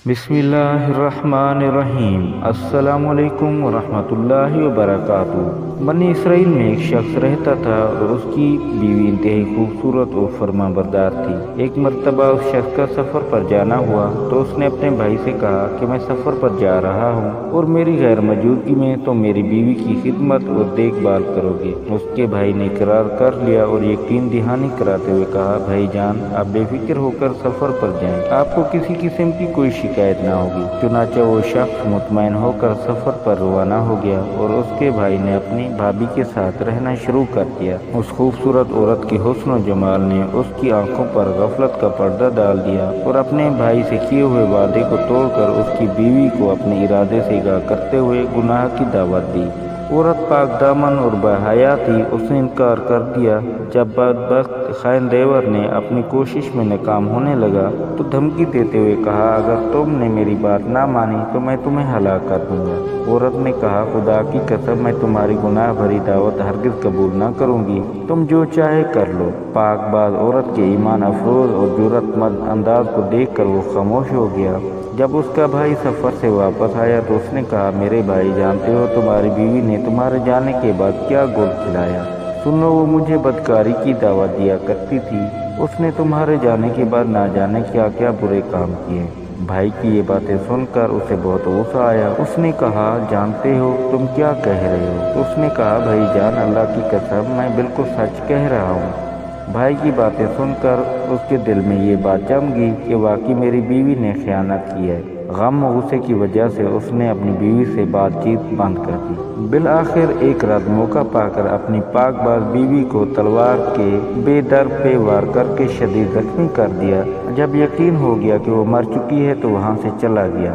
بسم اللہ الرحمن الرحیم۔ السلام علیکم ورحمۃ اللہ وبرکاتہ۔ بنی اسرائیل میں ایک شخص رہتا تھا اور اس کی بیوی انتہائی خوبصورت اور فرما بردار تھی۔ ایک مرتبہ اس شخص کا سفر پر جانا ہوا تو اس نے اپنے بھائی سے کہا کہ میں سفر پر جا رہا ہوں اور میری غیر موجودگی میں تم میری بیوی کی خدمت اور دیکھ بھال کرو گے۔ اس کے بھائی نے اقرار کر لیا اور یقین دہانی کراتے ہوئے کہا، بھائی جان، آپ بے فکر ہو کر سفر پر جائیں، آپ کو کسی قسم کی کوئی شکایت نہ ہوگی۔ چنانچہ وہ شخص مطمئن ہو کر سفر پر روانہ ہو گیا اور اس کے بھائی نے اپنی بھابھی کے ساتھ رہنا شروع کر دیا۔ اس خوبصورت عورت کے حسن و جمال نے اس کی آنکھوں پر غفلت کا پردہ ڈال دیا اور اپنے بھائی سے کیے ہوئے وعدے کو توڑ کر اس کی بیوی کو اپنے ارادے سے آگاہ کرتے ہوئے گناہ کی دعوت دی۔ عورت پاک دامن اور باحیا تھی، اس نے انکار کر دیا۔ جب بدبخت خائن دیور نے اپنی کوشش میں ناکام ہونے لگا تو دھمکی دیتے ہوئے کہا، اگر تم نے میری بات نہ مانی تو میں تمہیں ہلاک کر دوں گا۔ عورت نے کہا، خدا کی قسم، میں تمہاری گناہ بھری دعوت ہرگز قبول نہ کروں گی، تم جو چاہے کر لو۔ پاک باز عورت کے ایمان افروز اور جرأت مند انداز کو دیکھ کر وہ خاموش ہو گیا۔ جب اس کا بھائی سفر سے واپس آیا تو اس نے کہا، میرے بھائی، جانتے ہو تمہاری بیوی نے تمہارے جانے کے بعد کیا گول کھلایا؟ سنو، وہ مجھے بدکاری کی دعوت دیا کرتی تھی۔ اس نے تمہارے جانے کے بعد نہ جانے کیا کیا برے کام کیے۔ بھائی کی یہ باتیں سن کر اسے بہت غصہ آیا۔ اس نے کہا، جانتے ہو تم کیا کہہ رہے ہو؟ تو اس نے کہا، بھائی جان، اللہ کی قسم، میں بالکل سچ کہہ رہا ہوں۔ بھائی کی باتیں سن کر اس کے دل میں یہ بات جم گئی کہ واقعی میری بیوی نے خیانت کی ہے۔ غم و غصے کی وجہ سے اس نے اپنی بیوی سے بات چیت بند کر دی۔ بالآخر ایک رات موقع پا کر اپنی پاک باز بیوی کو تلوار کے بے در پہ وار کر کے شدید زخمی کر دیا۔ جب یقین ہو گیا کہ وہ مر چکی ہے تو وہاں سے چلا گیا۔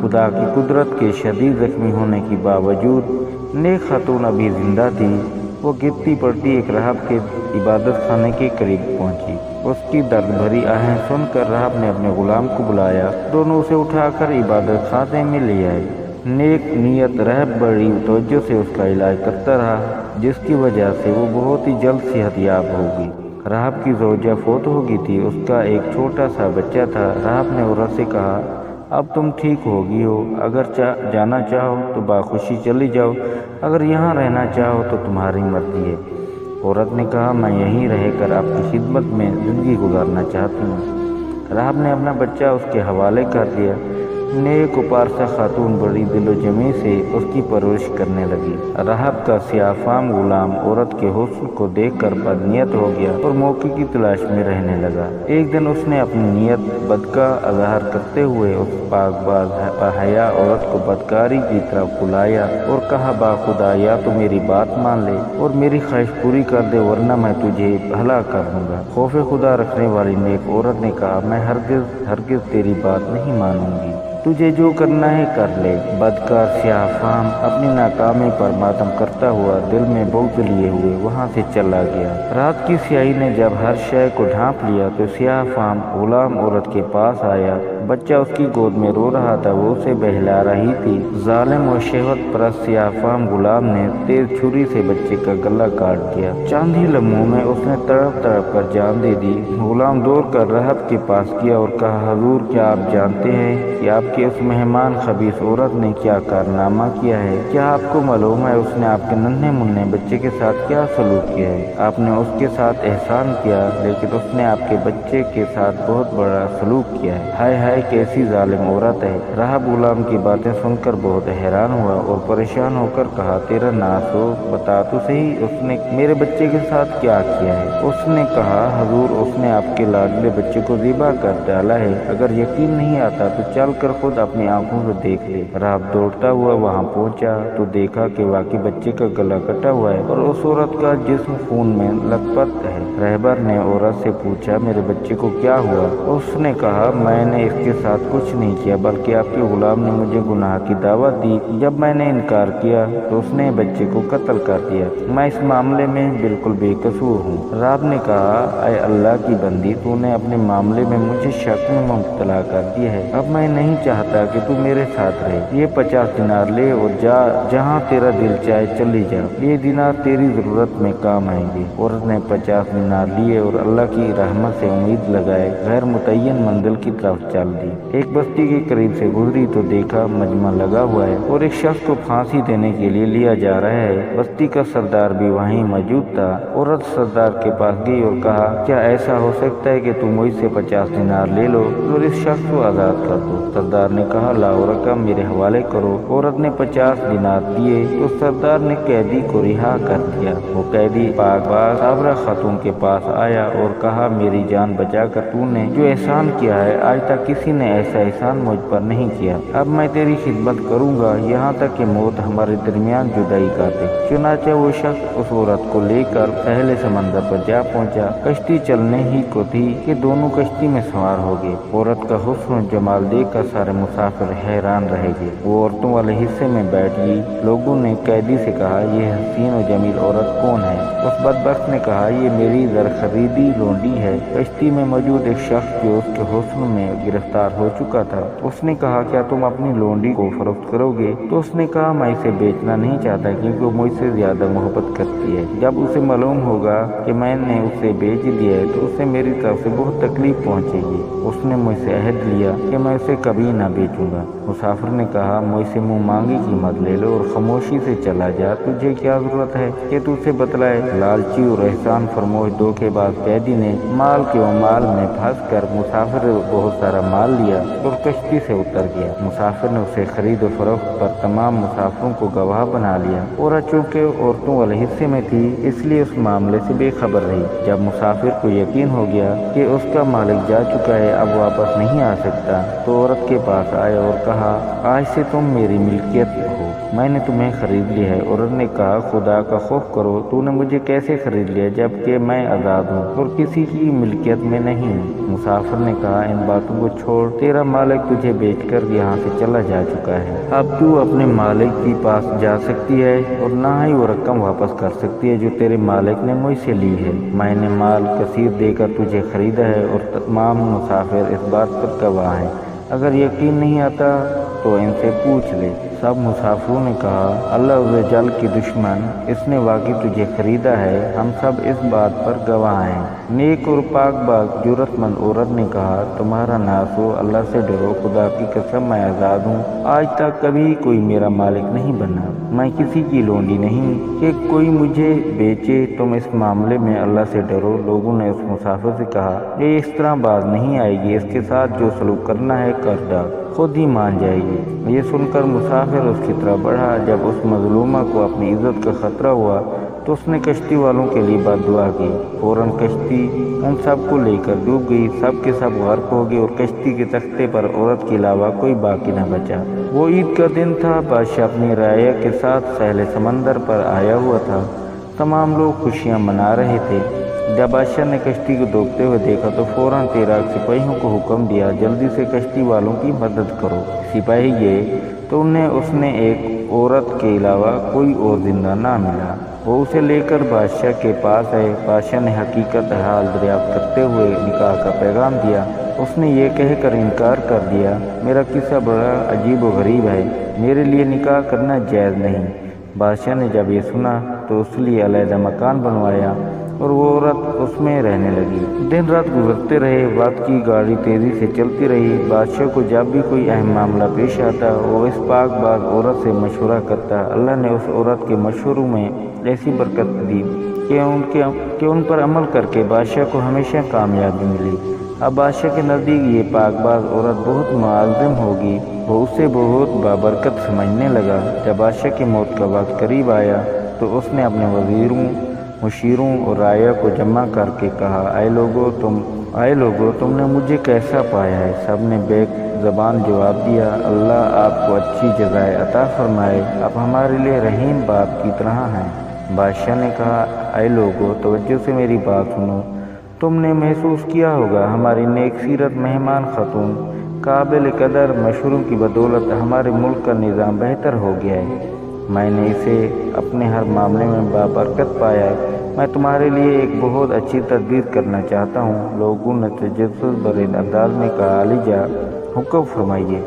خدا کی قدرت کے شدید زخمی ہونے کے باوجود نیک خاتون ابھی زندہ تھی۔ وہ گرتی پڑتی ایک راہب کے عبادت خانے کے قریب پہنچی۔ اس کی درد بھری آہیں سن کر راہب نے اپنے غلام کو بلایا۔ دونوں اسے اٹھا کر عبادت خانے میں لے آئے۔ نیک نیت راہب بڑی توجہ سے اس کا علاج کرتا رہا، جس کی وجہ سے وہ بہت ہی جلد صحت یاب ہو گئی۔ راہب کی زوجہ فوت ہو گئی تھی، اس کا ایک چھوٹا سا بچہ تھا۔ راہب نے عورت سے کہا، اب تم ٹھیک ہو گئی ہو، اگر جانا چاہو تو باخوشی چلی جاؤ، اگر یہاں رہنا چاہو تو تمہاری مرضی ہے۔ عورت نے کہا، میں یہیں رہ کر آپ کی خدمت میں زندگی گزارنا چاہتی ہوں۔ راہب نے اپنا بچہ اس کے حوالے کر دیا۔ نیک و پارسا خاتون بڑی دل و جمی سے اس کی پرورش کرنے لگی۔ راہب کا سیاہ فام غلام عورت کے حسن کو دیکھ کر بدنیت ہو گیا اور موقع کی تلاش میں رہنے لگا۔ ایک دن اس نے اپنی نیت بد کا اظہار کرتے ہوئے اس پاک باز باحیا عورت کو بدکاری کی طرف بلایا اور کہا، باخدا، یا تو میری بات مان لے اور میری خواہش پوری کر دے، ورنہ میں تجھے ہلاک کر دوں گا۔ خوف خدا رکھنے والی نیک عورت نے کہا، میں ہرگز تیری بات نہیں مانوں گی، تجھے جو کرنا ہے کر لے۔ بدکار سیاہ فام اپنی ناکامی پر ماتم کرتا ہوا دل میں بغض لیے ہوئے وہاں سے چلا گیا۔ رات کی سیاہی نے جب ہر شے کو ڈھانپ لیا تو سیاہ فام غلام عورت کے پاس آیا۔ بچہ اس کی گود میں رو رہا تھا، وہ اسے بہلا رہی تھی۔ ظالم و شہوت پرست سیاہ فام غلام نے تیز چھری سے بچے کا گلا کاٹ دیا۔ چند ہی لمحوں میں اس نے تڑپ تڑپ کر جان دے دی۔ غلام دوڑ کر راہب کے پاس گیا اور کہا، حضور، کیا آپ جانتے ہیں کہ آپ کی اس مہمان خبیث عورت نے کیا کارنامہ کیا ہے؟ کیا آپ کو معلوم ہے اس نے آپ کے ننھے منھے بچے کے ساتھ کیا سلوک کیا ہے؟ آپ نے اس کے ساتھ احسان کیا، لیکن اس نے آپ کے بچے کے ساتھ بہت بڑا سلوک کیا ہے۔ ہائے ہائے، کیسی ظالم عورت ہے۔ راہب غلام کی باتیں سن کر بہت حیران ہوا اور پریشان ہو کر کہا، تیرا ناس ہو، بتا تو صحیح، اس نے میرے بچے کے ساتھ کیا کیا ہے؟ اس نے کہا، حضور، اس نے آپ کے لاڈلے بچے کو ذبح کر ڈالا ہے، اگر یقین نہیں آتا تو چل کر خود اپنی آنکھوں سے دیکھ لے۔ راہب دوڑتا ہوا وہاں پہنچا تو دیکھا کہ واقعی بچے کا گلا کٹا ہوا ہے اور اس عورت کا جسم خون میں لت پت ہے۔ رہبر نے عورت سے پوچھا، میرے بچے کو کیا ہوا؟ اس نے کہا، میں نے اس کے ساتھ کچھ نہیں کیا، بلکہ آپ کے غلام نے مجھے گناہ کی دعوت دی۔ جب میں نے انکار کیا تو اس نے بچے کو قتل کر دیا۔ میں اس معاملے میں بالکل بے قصور ہوں۔ راہب نے کہا، اے اللہ کی بندی، تو نے اپنے معاملے میں مجھے شک میں مبتلا کر دیا ہے۔ اب میں نہیں چاہتا کہ تو میرے ساتھ رہے۔ یہ 50 دینار لے اور جا، جہاں تیرا دل چاہے چلی جا، یہ دینار تیری ضرورت میں کام آئیں گے۔ عورت نے 50 دینار لیے اور اللہ کی رحمت سے امید لگائے غیر متعین منزل کی طرف چل दी। एक बस्ती के करीब से गुजरी तो देखा मजमा लगा हुआ है और एक शख्स को फांसी देने के लिए लिया जा रहा है। बस्ती का सरदार भी वहीं मौजूद था। औरत सरदार के पास गई और कहा, क्या ऐसा हो सकता है कि तुम मुझसे 50 दिनार ले लो और इस शख्स को आजाद कर दो। सरदार ने कहा, लाओ रकम मेरे हवाले करो। औरत ने 50 दिनार दिए तो सरदार ने कैदी को रिहा कर दिया। वो कैदी पाकबाज साबरा खातून के पास आया और कहा, मेरी जान बचाकर तूने जो एहसान किया है, आज तक किसी ने ऐसा एहसान मुझ पर नहीं किया। अब मैं तेरी खिदमत करूंगा यहाँ तक कि मौत हमारे दरमियान जुदाई कर दे। चुनाचे वो शख्स उस औरत को लेकर पहले समंदर पर जा पहुंचा। कश्ती चलने ही को थी कि दोनों कश्ती में सवार हो गए। औरत का हुस्न जमाल देखकर सारे मुसाफिर हैरान रह गए। वो औरतों वाले हिस्से में बैठ गई। लोगों ने कैदी से कहा, ये हसीन और जमील औरत कौन है? उस बदबख्त ने कहा, ये मेरी दरखरीदी लोंडी है। कश्ती में मौजूद एक शख्स जो उसके हुस्न में गिरफ्तार हो चुका था, उसने कहा, क्या तुम अपनी लोंडी को फरोख्त करोगे? तो उसने कहा, मैं इसे बेचना नहीं चाहता क्योंकि वो मुझसे ज्यादा मोहब्बत करती है। जब उसे मालूम होगा कि मैंने उसे बेच दिया है तो उसे मेरी तरफ से बहुत तकलीफ पहुंचेगी। उसने मुझसे अहद लिया कि मैं उसे कभी ना बेचूंगा। मुसाफिर ने कहा, मुझसे मुंह मांगी कीमत ले लो और खामोशी से चला जा। तुझे क्या जरूरत है कि तू उसे बतलाए? लालची और एहसान फरमोश धोखेबाज कैदी ने माल के माल में फंस कर मुसाफिर से बहुत सारा माल लिया और कश्ती से उतर गया। मुसाफिर ने उसे खरीद और फरोख्त पर तमाम मुसाफिरों को गवाह बना लिया। औरत चूंकि औरतों वाले हिस्से में थी इसलिए उस मामले से बेखबर रही। जब मुसाफिर को यकीन हो गया कि उसका मालिक जा चुका है, अब वापस नहीं आ सकता, तो औरत के पास आया और कहा, आज से तुम मेरी मिल्कियत हो, मैंने तुम्हें खरीद लिया है। औरत ने कहा, खुदा का खौफ करो, तूने मुझे कैसे खरीद लिया जबकि मैं आज़ाद हूँ और किसी की मिल्कियत में नहीं हूँ? मुसाफिर ने कहा, इन बातों को छोड़, तेरा मालिक तुझे बेचकर यहाँ से चला जा चुका है। अब तू अपने मालिक के पास जा सकती है और ना ही वो रकम वापस कर सकती है जो तेरे मालिक ने मुझसे ली है। मैंने माल कसीर देकर तुझे खरीदा है और तमाम मुसाफिर इस बात पर गवाह हैं। अगर यकीन नहीं आता तो इनसे पूछ ले। सब मुसाफिरों ने कहा, अल्लाह उज़्ज़ जल की दुश्मन, इसने वाकई तुझे खरीदा है, हम सब इस बात पर गवाह हैं। नेक और पाकबाज जुर्रतमंद औरत ने कहा, तुम्हारा नास हो, अल्लाह से डरो, खुदा की कसम मैं आज़ाद हूँ। आज तक कभी कोई मेरा मालिक नहीं बना, मैं किसी की लोंडी नहीं कि कोई मुझे बेचे। तुम इस मामले में अल्लाह से डरो। लोगों ने उस मुसाफिर से कहा, ये इस तरह बाज नहीं आएगी, इसके साथ जो सलूक करना है कर डाल, खुद ही मान जाएगी। ये सुनकर मुसाफिर उसकी तरफ बढ़ा। जब उस मजलूमा को अपनी इज्जत का खतरा हुआ तो उसने कश्ती वालों के लिए बद्दुआ की। फौरन कश्ती उन सब को लेकर डूब गई। सब के सब गर्क हो गए और कश्ती के तख्ते पर औरत के अलावा कोई बाकी न बचा। वो ईद का दिन था। बादशाह अपनी राया के साथ सहले समंदर पर आया हुआ था। तमाम लोग खुशियाँ मना रहे थे। जब बादशाह ने कश्ती को डूबते हुए देखा तो फौरन 13 सिपाहियों को हुक्म दिया, जल्दी से कश्ती वालों की मदद करो। सिपाही गए तो उन्हें उसने एक औरत के अलावा कोई और जिंदा ना मिला। वो उसे लेकर बादशाह के पास आए। बादशाह ने हकीकत हाल दरियाफ्त करते हुए निकाह का पैगाम दिया। उसने ये कहकर इनकार कर दिया, मेरा किस्सा बड़ा अजीब व गरीब है, मेरे लिए निकाह करना जायज़ नहीं। बादशाह ने जब ये सुना तो उसके लिए अलहदा मकान बनवाया और वो औरत उसमें रहने लगी। दिन रात गुजरते रहे। वक्त की गाड़ी तेजी से चलती रही। बादशाह को जब भी कोई अहम मामला पेश आता वो इस पाकबाज औरत से मशवरा करता। अल्लाह ने उस औरत के मशवरों में ऐसी बरकत दी कि उन पर अमल करके बादशाह को हमेशा कामयाबी मिली। अब बादशाह के नज़दीक ये पाकबाज औरत बहुत मुआज़्ज़म होगी। वो उसे बहुत बाबरकत समझने लगा। जब बादशाह की मौत का वक्त करीब आया तो उसने अपने वज़ीरों, मुशीरों और राया को जमा करके कहा, आए लोगो तुमने मुझे कैसा पाया है? सब ने बेक ज़बान जवाब दिया, अल्लाह आपको अच्छी जज़ाए अता फरमाए, आप हमारे लिए रहीम बाप की तरह हैं। बादशाह ने कहा, आए लोगो तवज्जो से मेरी बात सुनो। तुमने महसूस किया होगा हमारी नेक सीरत मेहमान खातून काबिल कदर मशहूरों की बदौलत हमारे मुल्क का निज़ाम बेहतर हो गया है। मैंने इसे अपने हर मामले में बाबरकत पाया है। मैं तुम्हारे लिए एक बहुत अच्छी तदबीर करना चाहता हूँ। लोगों ने तजस्सुस भरे अंदाज में कहा, अलीजा हुक्म फरमाइए,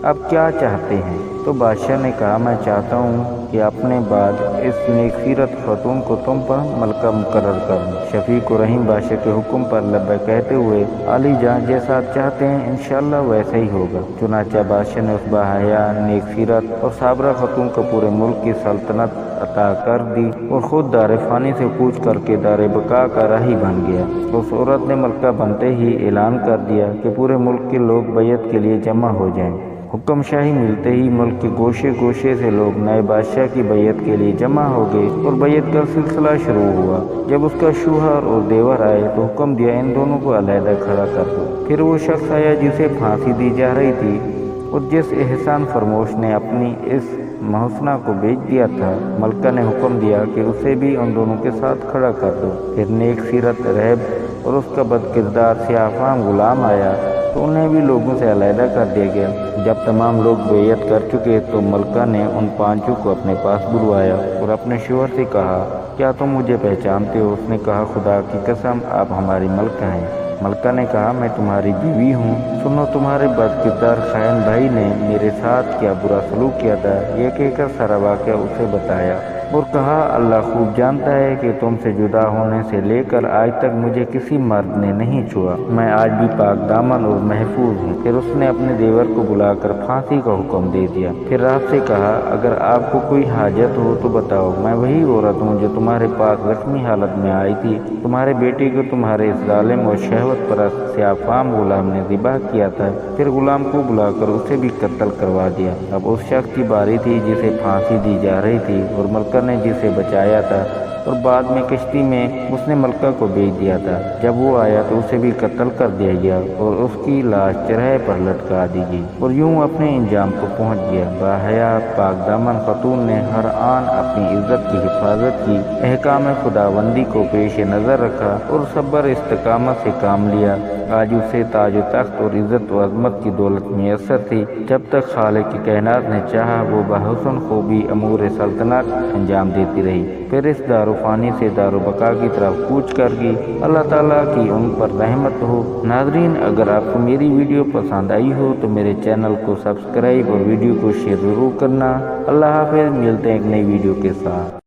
आप क्या चाहते हैं? तो बादशाह ने कहा, मैं चाहता हूँ कि अपने बाद इस नेक सीरत खातून को तुम पर मलका मुकर्रर करूँ। शफीक और रहीम बादशाह के हुक्म पर लब्बैक कहते हुए अली जान जैसा आप चाहते हैं इंशाअल्लाह वैसा ही होगा। चुनांचे बादशाह ने उस बाहया, नेक सीरत और साबरा खतून को पूरे मुल्क की सल्तनत अता कर दी और खुद दार फानी से कूच करके दार बका का राही बन गया। उस औरत ने मलका बनते ही ऐलान कर दिया कि पूरे मुल्क के लोग बैयत के लिए जमा हो जाएं। हुक्म शाही मिलते ही मुल्क के गोशे गोशे से लोग नए बादशाह की बैयत के लिए जमा हो गए और बैयत का सिलसिला शुरू हुआ। जब उसका शूहर और देवर आए तो हुक्म दिया इन दोनों को अलहदा खड़ा कर दो। फिर वो शख्स आया जिसे फांसी दी जा रही थी और जिस एहसान फरमोश ने अपनी इस महसना को बेच दिया था, मलका ने हुक्म दिया कि उसे भी उन दोनों के साथ खड़ा कर दो। फिर नेक सीरत रहब और उसका बदकिरदार सियाफाम गुलाम आया तो उन्हें भी लोगों से अलहदा कर दिया गया। जब तमाम लोग बैयत कर चुके तो मलका ने उन पांचों को अपने पास बुलवाया और अपने शोहर से कहा, क्या तुम मुझे पहचानते हो? उसने कहा, खुदा की कसम आप हमारी मलका हैं। मलका ने कहा, मैं तुम्हारी बीवी हूँ। सुनो, तुम्हारे बदकिरदार खायन भाई ने मेरे साथ क्या बुरा सलूक किया था। यह कहकर सारा वाक़या उसे बताया और कहा, अल्लाह खूब जानता है कि तुमसे जुदा होने से लेकर आज तक मुझे किसी मर्द ने नहीं छुआ। मैं आज भी पाक दामन और महफूज हूँ। फिर उसने अपने देवर को बुलाकर फांसी का हुक्म दे दिया। फिर रात से कहा, अगर आपको कोई हाजत हो तो बताओ, मैं वही औरत हूँ जो तुम्हारे पास जख्मी हालत में आई थी। तुम्हारे बेटे को तुम्हारे इस जालिम और शहवत परस्त सियाफाम गुलाम ने ज़िबा किया था। फिर गुलाम को बुलाकर उसे भी कत्ल करवा दिया। अब उस शख्स की बारी थी जिसे फांसी दी जा रही थी और मलका ने जिसे बचाया था और बाद में कश्ती में उसने मलका को बेच दिया था। जब वो आया तो उसे भी कत्ल कर दिया गया और उसकी लाश चरहे पर लटका दी गई और यूं अपने इंजाम को पहुंच गया। बाहया पाक दामन खतून ने हर आन अपनी इज्जत की हिफाजत की, अहकाम खुदाबंदी को पेश नज़र रखा और सब्र इस्तकामत से काम लिया। आज उसे ताज तख्त और इज्जत व अजमत की दौलत मैसर थी। जब तक खालिक की कायनात ने चाहा वो बहुसन खूबी अमूर सल्तनत अंजाम देती रही। फिर इस दारुफानी से दारुबका की तरफ कूच कर गई। अल्लाह ताला की उन पर रहमत हो। नाज़रीन, अगर आपको मेरी वीडियो पसंद आई हो तो मेरे चैनल को सब्सक्राइब और वीडियो को शेयर ज़रूर करना। अल्लाह हाफ़िज़, मिलते हैं एक नई वीडियो के साथ।